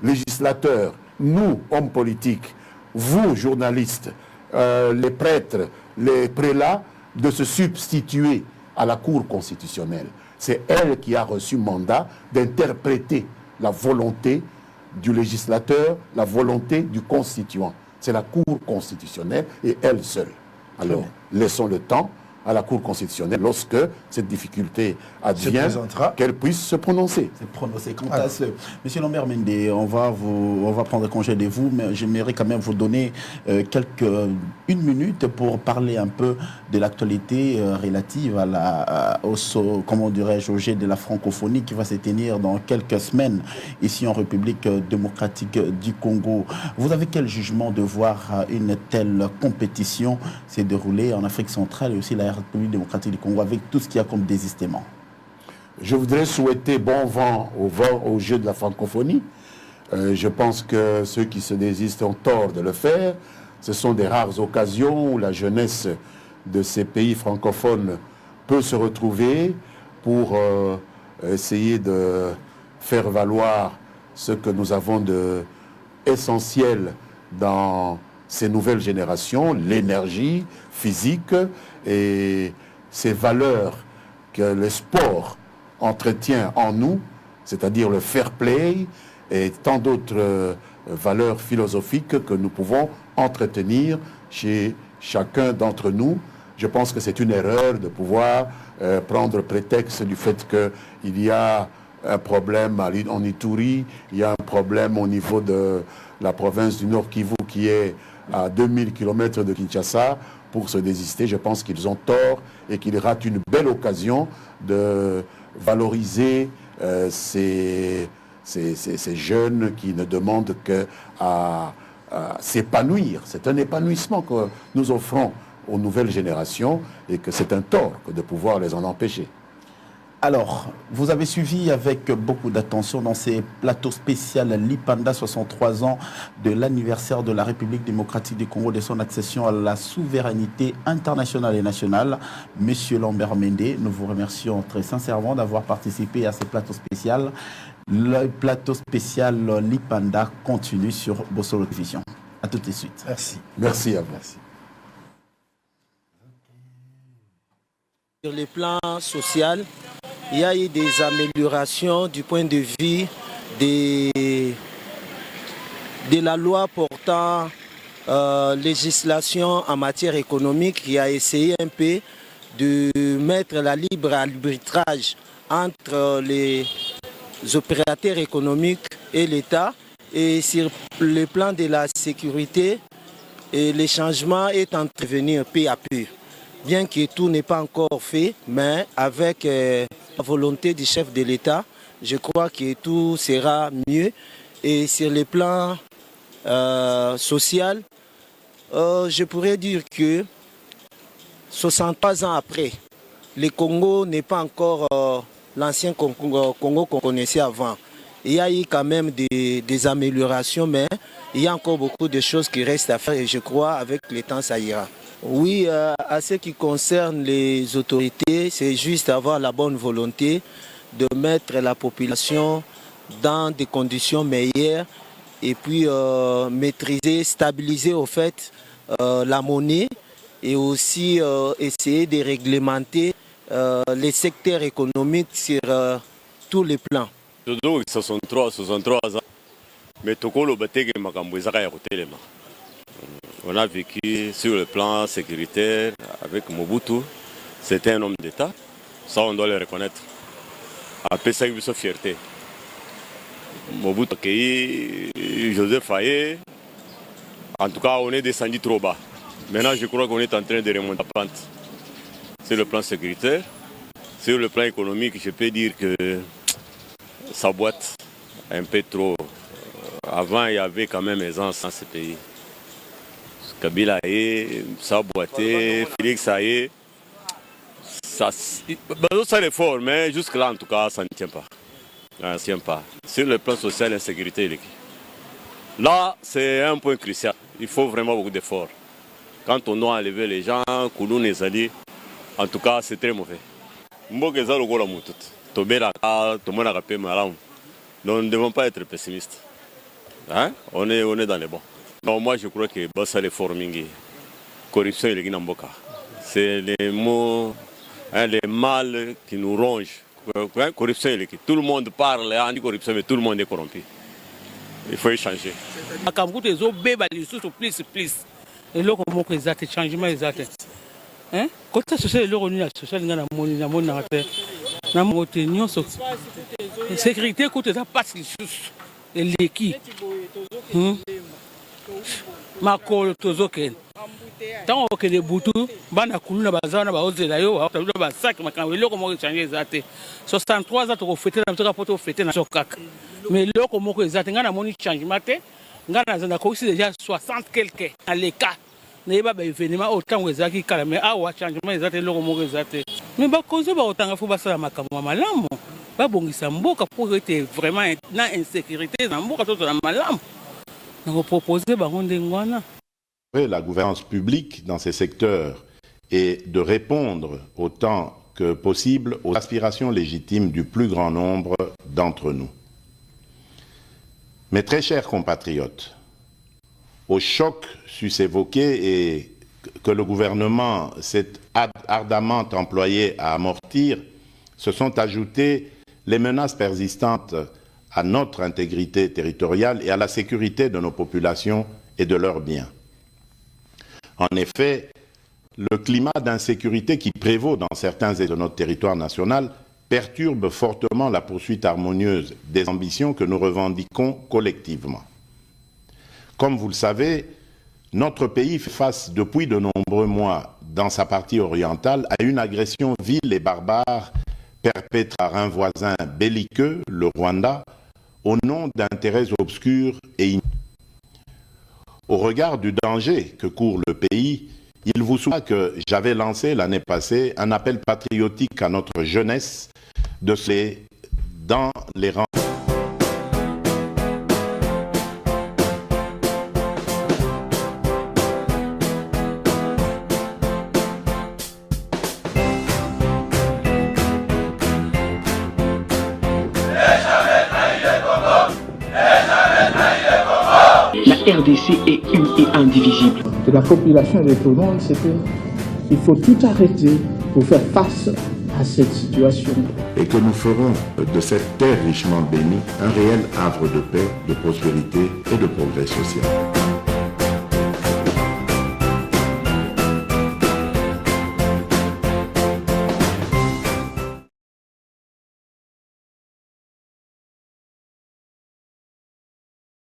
S3: législateurs, nous, hommes politiques, vous, journalistes, les prêtres, les prélats, de se substituer à la Cour constitutionnelle. C'est elle qui a reçu mandat d'interpréter la volonté du législateur, la volonté du constituant. C'est la Cour constitutionnelle et elle seule. Alors, laissons le temps à la Cour constitutionnelle, lorsque cette difficulté advient, qu'elle puisse se prononcer.
S4: Quant à ce, Monsieur Lambert Mende, on va prendre congé de vous, mais j'aimerais quand même vous donner une minute pour parler un peu de l'actualité relative au jet de la francophonie qui va se tenir dans quelques semaines ici en République démocratique du Congo. Vous avez quel jugement de voir une telle compétition se dérouler en Afrique centrale et aussi la République démocratique du Congo avec tout ce qu'il y a comme désistement?
S3: Je voudrais souhaiter bon vent au jeu de la francophonie. Je pense que ceux qui se désistent ont tort de le faire. Ce sont des rares occasions où la jeunesse de ces pays francophones peut se retrouver pour essayer de faire valoir ce que nous avons d'essentiel dans ces nouvelles générations, l'énergie physique et ces valeurs que le sport entretient en nous, c'est-à-dire le fair play et tant d'autres valeurs philosophiques que nous pouvons entretenir chez chacun d'entre nous. Je pense que c'est une erreur de pouvoir prendre prétexte du fait qu'il y a un problème en Ituri, il y a un problème au niveau de la province du Nord Kivu qui est à 2000 km de Kinshasa pour se désister. Je pense qu'ils ont tort et qu'ils ratent une belle occasion de valoriser ces jeunes qui ne demandent qu'à s'épanouir. C'est un épanouissement que nous offrons aux nouvelles générations et que c'est un tort de pouvoir les en empêcher.
S4: Alors, vous avez suivi avec beaucoup d'attention dans ces plateaux spéciaux l'IPANDA 63 ans de l'anniversaire de la République démocratique du Congo, de son accession à la souveraineté internationale et nationale. Monsieur Lambert Mende, nous vous remercions très sincèrement d'avoir participé à ces plateaux spéciaux. Le plateau spécial l'IPANDA continue sur Bossolo Télévision. À tout de suite.
S5: Merci.
S3: Merci à vous.
S5: Merci.
S7: Sur le plan social, il y a eu des améliorations du point de vue de la loi portant législation en matière économique, qui a essayé un peu de mettre la libre arbitrage entre les opérateurs économiques et l'État. Et sur le plan de la sécurité, les changements est en train de venir peu à peu. Bien que tout n'est pas encore fait, mais avec la volonté du chef de l'État, je crois que tout sera mieux. Et sur le plan social, je pourrais dire que 63 ans après, le Congo n'est pas encore l'ancien Congo qu'on connaissait avant. Il y a eu quand même des améliorations, mais il y a encore beaucoup de choses qui restent à faire et je crois avec le temps ça ira. Oui, à ce qui concerne les autorités, c'est juste avoir la bonne volonté de mettre la population dans des conditions meilleures et puis maîtriser, stabiliser au fait la monnaie et aussi essayer de réglementer les secteurs économiques sur tous les plans.
S8: 63 ans. Mais Tokolo Batege Makambo Ezaka ya kotelema. On a vécu sur le plan sécuritaire avec Mobutu. C'était un homme d'État. Ça, on doit le reconnaître. Après ça, il y a une fierté. Mobutu a accueilli Joseph Faye. En tout cas, on est descendu trop bas. Maintenant, je crois qu'on est en train de remonter la pente. Sur le plan sécuritaire, sur le plan économique, je peux dire que ça boite un peu trop. Avant, il y avait quand même aisance dans ce pays. Kabila ça boitait, Félix Aye, ça c'est fort, mais jusque-là, en tout cas, ça ne tient pas. Ça ne tient pas. Sur le plan social, l'insécurité, là, c'est un point crucial. Il faut vraiment beaucoup d'efforts. Quand on doit enlever les gens, Kouloun et Zali, en tout cas, c'est très mauvais. Donc, nous ne devons pas être pessimistes. Hein? On est dans les bons. Non, moi, je crois que ça les forming, corruption et les Guinamboka. C'est les mots, hein, les mal qui nous rongent. Hein? Corruption et les tout le monde parle anti-corruption, mais tout le monde est corrompu. Il faut échanger.
S9: Et là, on a des changements exacts. Hein? Quand ça se fait, on a la sécurité, quand ça passe les choses, les qui Makolo Tozoken. Tant que les boutous, Bana Kuluna Bazana, Baozelayo, Basak, Makamelo, comment changer les athées. 63 ans, on fêtait la photo fêtée dans Sokak. Mais là, comment les athées, on a mon changement, on a déjà 60 quelques à l'écart. Mais pas événement autant que Zaki mais ah changement exact le romo exact mais ba cause ba autant faut basala makamwa malamu ba bongisa mboka pour être vraiment na insécurité na mboka toto na malamu na proposer ba ngwana.
S10: La gouvernance publique dans ces secteurs est de répondre autant que possible aux aspirations légitimes du plus grand nombre d'entre nous. Mes très chers compatriotes, au choc sus évoqué et que le gouvernement s'est ardemment employé à amortir, se sont ajoutées les menaces persistantes à notre intégrité territoriale et à la sécurité de nos populations et de leurs biens. En effet, le climat d'insécurité qui prévaut dans certains de notre territoire national perturbe fortement la poursuite harmonieuse des ambitions que nous revendiquons collectivement. Comme vous le savez, notre pays fait face depuis de nombreux mois dans sa partie orientale à une agression vile et barbare perpétrée par un voisin belliqueux, le Rwanda, au nom d'intérêts obscurs et ignorants. Au regard du danger que court le pays, il vous souvient que j'avais lancé l'année passée un appel patriotique à notre jeunesse de se dans les rangs.
S1: La RDC est une et indivisible.
S2: De la population et de tout le monde, c'est qu'il faut tout arrêter pour faire face à cette situation.
S10: Et que nous ferons de cette terre richement bénie un réel havre de paix, de prospérité et de progrès social.